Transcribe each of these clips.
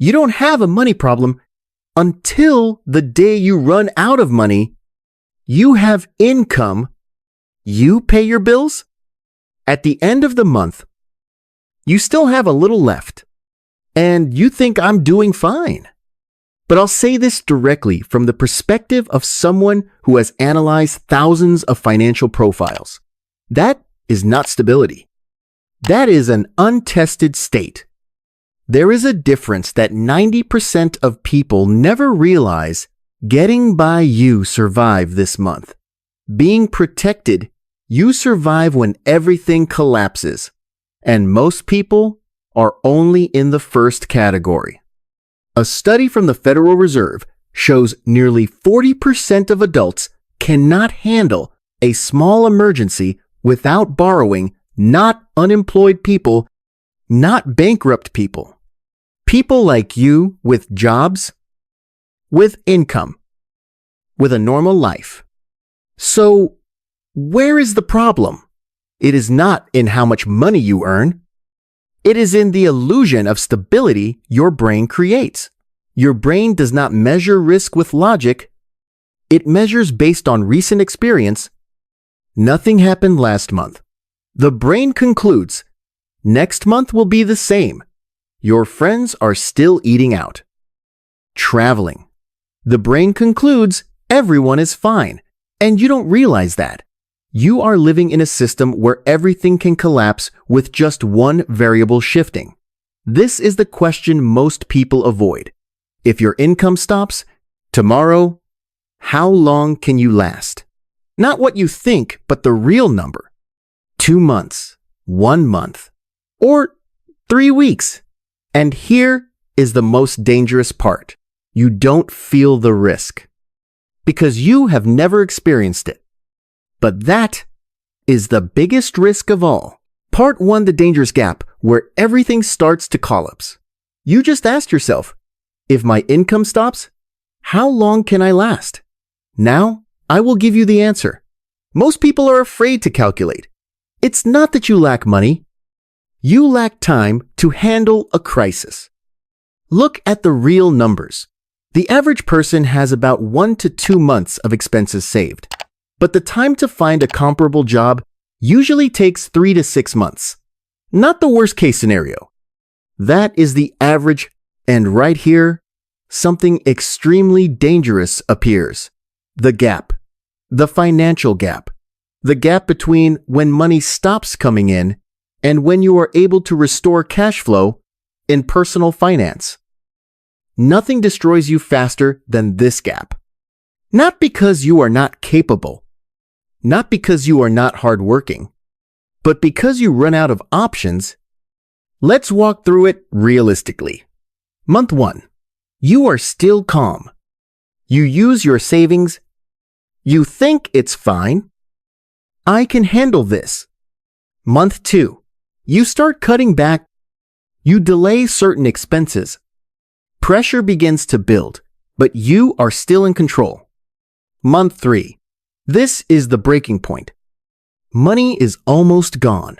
You don't have a money problem until the day you run out of money. You have income. You pay your bills. At the end of the month, you still have a little left, and you think I'm doing fine. But I'll say this directly from the perspective of someone who has analyzed thousands of financial profiles. That is not stability. That is an untested state. There is a difference that 90% of people never realize. Getting by, you survive this month. Being protected, you survive when everything collapses. And most people are only in the first category. A study from the Federal Reserve shows nearly 40% of adults cannot handle a small emergency without borrowing. Not unemployed people, not bankrupt people. People like you with jobs, with income, with a normal life. So, where is the problem? It is not in how much money you earn. It is in the illusion of stability your brain creates. Your brain does not measure risk with logic. It measures based on recent experience. Nothing happened last month. The brain concludes, next month will be the same. Your friends are still eating out. Traveling. The brain concludes everyone is fine, and you don't realize that. You are living in a system where everything can collapse with just one variable shifting. This is the question most people avoid. If your income stops tomorrow, how long can you last? Not what you think, but the real number. 2 months, 1 month, or 3 weeks. And here is the most dangerous part. You don't feel the risk because you have never experienced it. But that is the biggest risk of all. Part 1, the dangerous gap, where everything starts to collapse. You just asked yourself, if my income stops, how long can I last? Now, I will give you the answer. Most people are afraid to calculate. It's not that you lack money. You lack time to handle a crisis. Look at the real numbers. The average person has about 1 to 2 months of expenses saved, but the time to find a comparable job usually takes 3 to 6 months. Not the worst case scenario. That is the average, and right here, something extremely dangerous appears. The gap. The financial gap. The gap between when money stops coming in and when you are able to restore cash flow in personal finance. Nothing destroys you faster than this gap. Not because you are not capable, not because you are not hardworking, but because you run out of options. Let's walk through it realistically. Month 1. You are still calm. You use your savings. You think it's fine. I can handle this. Month 2. You start cutting back. You delay certain expenses. Pressure begins to build, but you are still in control. Month 3. This is the breaking point. Money is almost gone.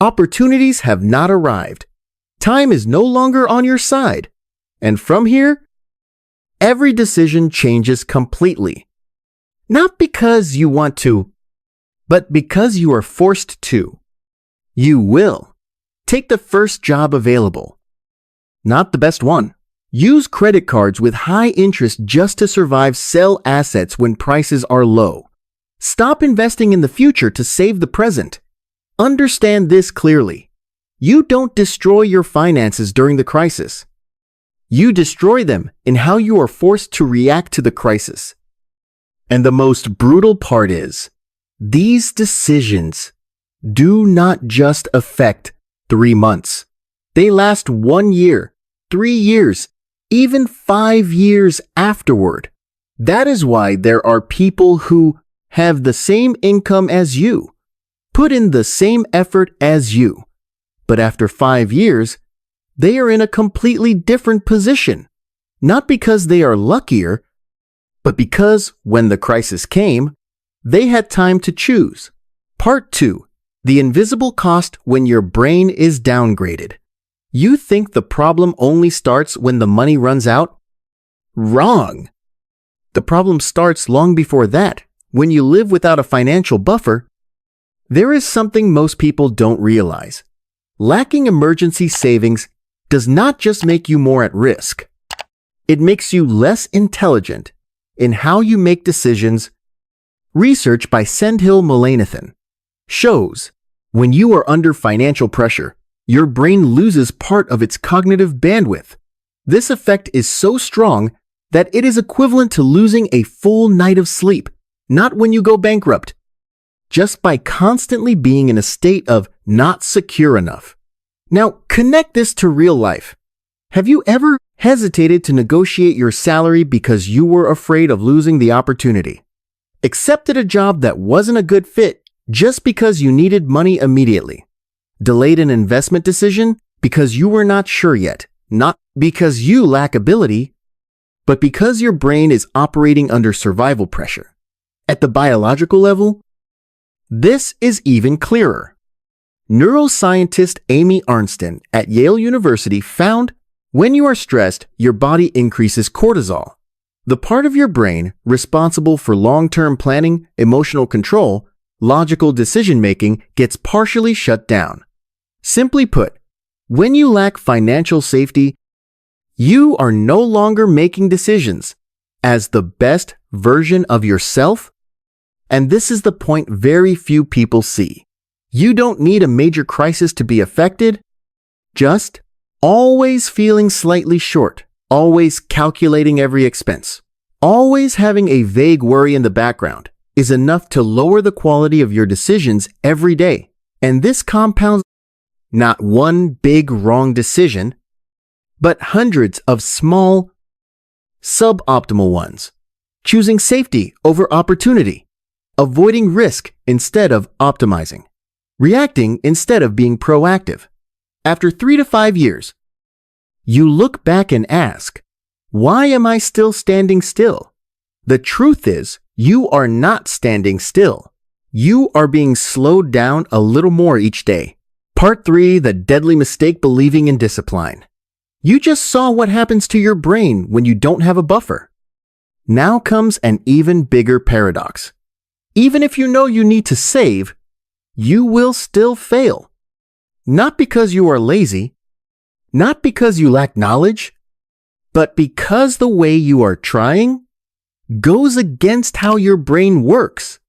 Opportunities have not arrived. Time is no longer on your side. And from here, every decision changes completely. Not because you want to, but because you are forced to. You will. Take the first job available. Not the best one. Use credit cards with high interest just to survive. Sell assets when prices are low. Stop investing in the future to save the present. Understand this clearly. You don't destroy your finances during the crisis. You destroy them in how you are forced to react to the crisis. And the most brutal part is, these decisions do not just affect 3 months. They last 1 year, 3 years, even 5 years afterward. That is why there are people who have the same income as you, put in the same effort as you, but after 5 years, they are in a completely different position, not because they are luckier, but because when the crisis came, they had time to choose. Part 2. The invisible cost when your brain is downgraded. You think the problem only starts when the money runs out? Wrong. The problem starts long before that, when you live without a financial buffer. There is something most people don't realize. Lacking emergency savings does not just make you more at risk. It makes you less intelligent in how you make decisions. Research by Sendhil Mullainathan shows when you are under financial pressure, your brain loses part of its cognitive bandwidth. This effect is so strong that it is equivalent to losing a full night of sleep, not when you go bankrupt, just by constantly being in a state of not secure enough. Now, connect this to real life. Have you ever hesitated to negotiate your salary because you were afraid of losing the opportunity? Accepted a job that wasn't a good fit just because you needed money immediately? Delayed an investment decision because you were not sure yet, not because you lack ability, but because your brain is operating under survival pressure? At the biological level, this is even clearer. Neuroscientist Amy Arnsten at Yale University found when you are stressed, your body increases cortisol, the part of your brain responsible for long-term planning, emotional control, logical decision-making gets partially shut down. Simply put, when you lack financial safety, you are no longer making decisions as the best version of yourself. And this is the point very few people see. You don't need a major crisis to be affected. Just always feeling slightly short, always calculating every expense, always having a vague worry in the background is enough to lower the quality of your decisions every day. And this compounds not one big wrong decision, but hundreds of small, suboptimal ones. Choosing safety over opportunity, avoiding risk instead of optimizing, reacting instead of being proactive. After 3 to 5 years, you look back and ask, why am I still standing still? The truth is, you are not standing still. You are being slowed down a little more each day. Part 3, the deadly mistake believing in discipline. You just saw what happens to your brain when you don't have a buffer. Now comes an even bigger paradox. Even if you know you need to save, you will still fail. Not because you are lazy, not because you lack knowledge, but because the way you are trying goes against how your brain works.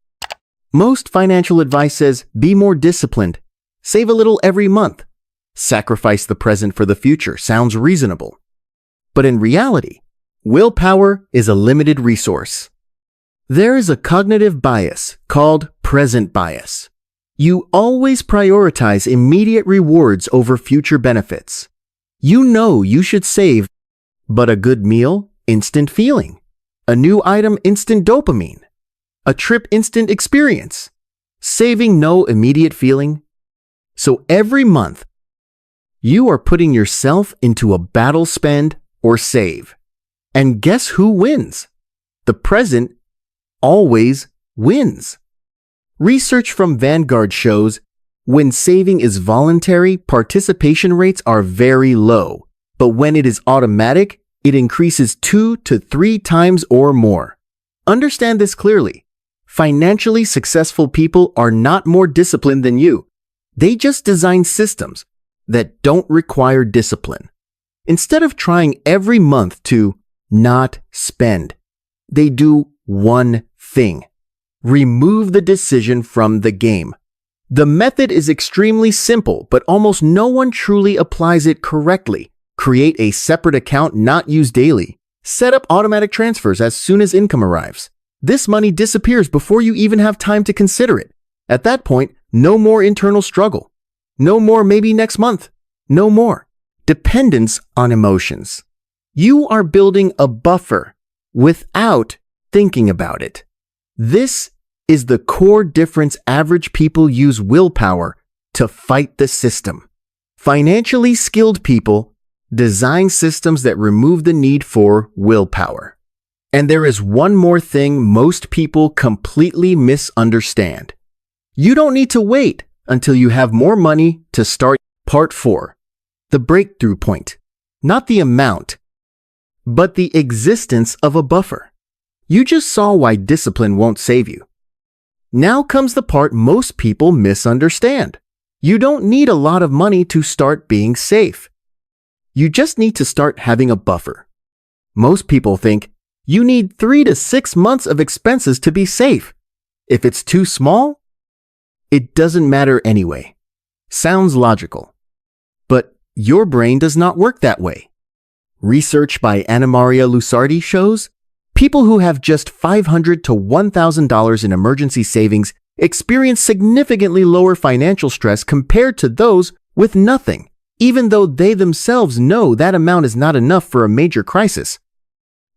Most financial advice says be more disciplined, save a little every month, sacrifice the present for the future. Sounds reasonable. But in reality, willpower is a limited resource. There is a cognitive bias called present bias. You always prioritize immediate rewards over future benefits. You know you should save, but a good meal, instant feeling. A new item, instant dopamine. A trip, instant experience. Saving, no immediate feeling. So every month, you are putting yourself into a battle spend or save. And guess who wins? The present always wins. Research from Vanguard shows when saving is voluntary, participation rates are very low. But when it is automatic, it increases 2 to 3 times or more. Understand this clearly. Financially successful people are not more disciplined than you. They just design systems that don't require discipline. Instead of trying every month to not spend, they do one thing. Remove the decision from the game. The method is extremely simple, but almost no one truly applies it correctly. Create a separate account not used daily. Set up automatic transfers as soon as income arrives. This money disappears before you even have time to consider it. At that point, no more internal struggle. No more maybe next month. No more dependence on emotions. You are building a buffer without thinking about it. This is the core difference. Average people use willpower to fight the system. Financially skilled people design systems that remove the need for willpower. And there is one more thing most people completely misunderstand. You don't need to wait until you have more money to start. Part 4. the breakthrough point, not the amount, but the existence of a buffer. You just saw why discipline won't save you. Now comes the part most people misunderstand. You don't need a lot of money to start being safe. You just need to start having a buffer. Most people think you need 3 to 6 months of expenses to be safe. If it's too small, it doesn't matter anyway. Sounds logical. But your brain does not work that way. Research by Anna Maria Lusardi shows people who have just $500 to $1,000 in emergency savings experience significantly lower financial stress compared to those with nothing, even though they themselves know that amount is not enough for a major crisis.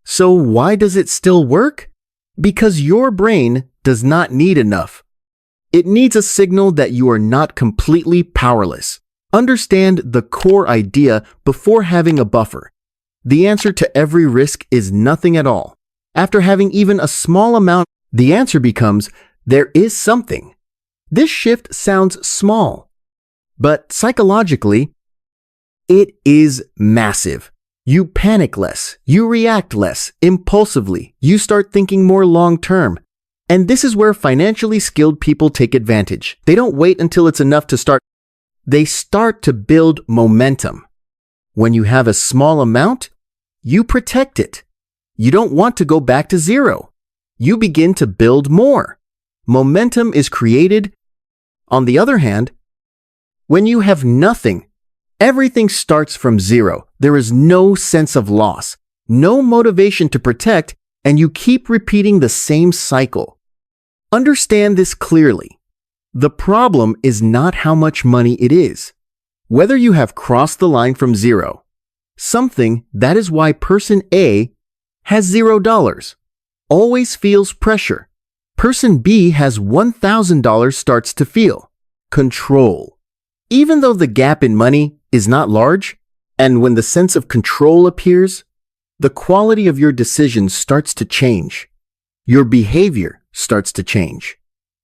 So why does it still work? Because your brain does not need enough. It needs a signal that you are not completely powerless. Understand the core idea before having a buffer. The answer to every risk is nothing at all. After having even a small amount, the answer becomes there is something. This shift sounds small, but psychologically, it is massive. You panic less, you react less impulsively, you start thinking more long-term. And this is where financially skilled people take advantage. They don't wait until it's enough to start. They start to build momentum. When you have a small amount, you protect it. You don't want to go back to zero. You begin to build more. Momentum is created. On the other hand, when you have nothing, everything starts from zero. There is no sense of loss, no motivation to protect, and you keep repeating the same cycle. Understand this clearly. The problem is not how much money it is. Whether you have crossed the line from zero, something that is why person A has $0, always feels pressure. Person B has $1,000 starts to feel control. Even though the gap in money is not large, and when the sense of control appears, the quality of your decisions starts to change. Your behavior starts to change.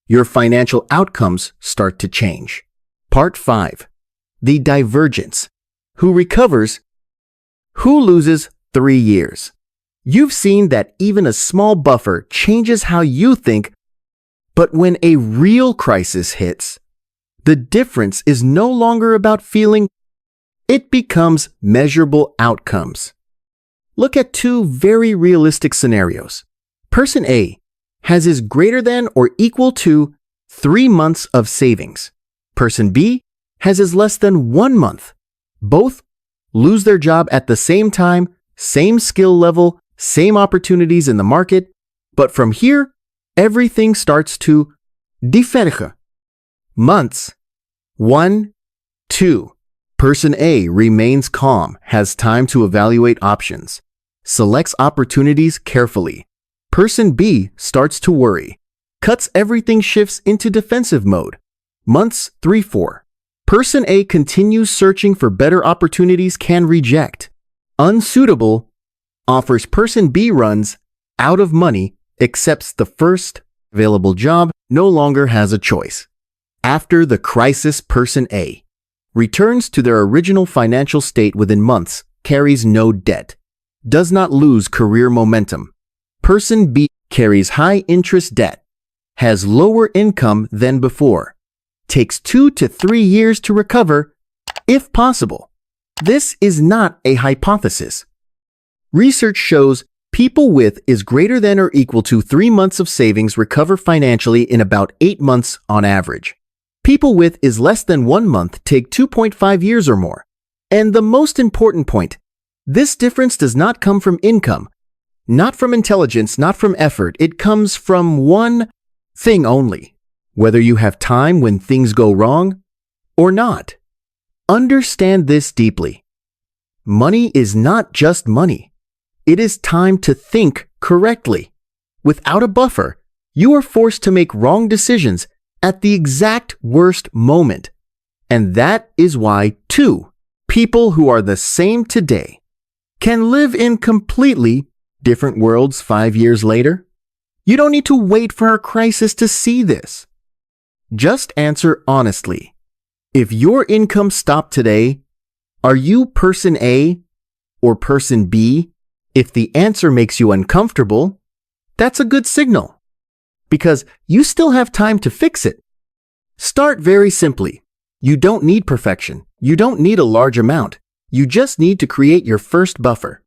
Your financial outcomes start to change. Part 5. The Divergence. Who recovers? Who loses 3 years? You've seen that even a small buffer changes how you think, but when a real crisis hits, the difference is no longer about feeling. It becomes measurable outcomes. Look at 2 very realistic scenarios. Person A has his greater than or equal to 3 months of savings. Person B has his less than 1 month. Both lose their job at the same time, same skill level, same opportunities in the market, but from here, everything starts to diverge. Months. 1, 2. Person A remains calm, has time to evaluate options, selects opportunities carefully. Person B starts to worry, cuts everything, shifts into defensive mode. Months 3, 4. Person A continues searching for better opportunities, can reject. Unsuitable, offers. Person B runs out of money, accepts the first available job, no longer has a choice. After the crisis, person A returns to their original financial state within months, carries no debt, does not lose career momentum. Person B carries high interest debt, has lower income than before, takes 2 to 3 years to recover, if possible. This is not a hypothesis. Research shows people with is greater than or equal to 3 months of savings recover financially in about 8 months on average. People with is less than 1 month take 2.5 years or more. And the most important point, this difference does not come from income, not from intelligence, not from effort. It comes from one thing only: whether you have time when things go wrong or not. Understand this deeply. Money is not just money. It is time to think correctly. Without a buffer, you are forced to make wrong decisions at the exact worst moment. And that is why 2 people who are the same today can live in completely different worlds 5 years later. You don't need to wait for a crisis to see this. Just answer honestly. If your income stopped today, Are you person A or person B? If the answer makes you uncomfortable, that's a good signal, because you still have time to fix it. Start very simply. You don't need perfection. You don't need a large amount. You just need to create your first buffer.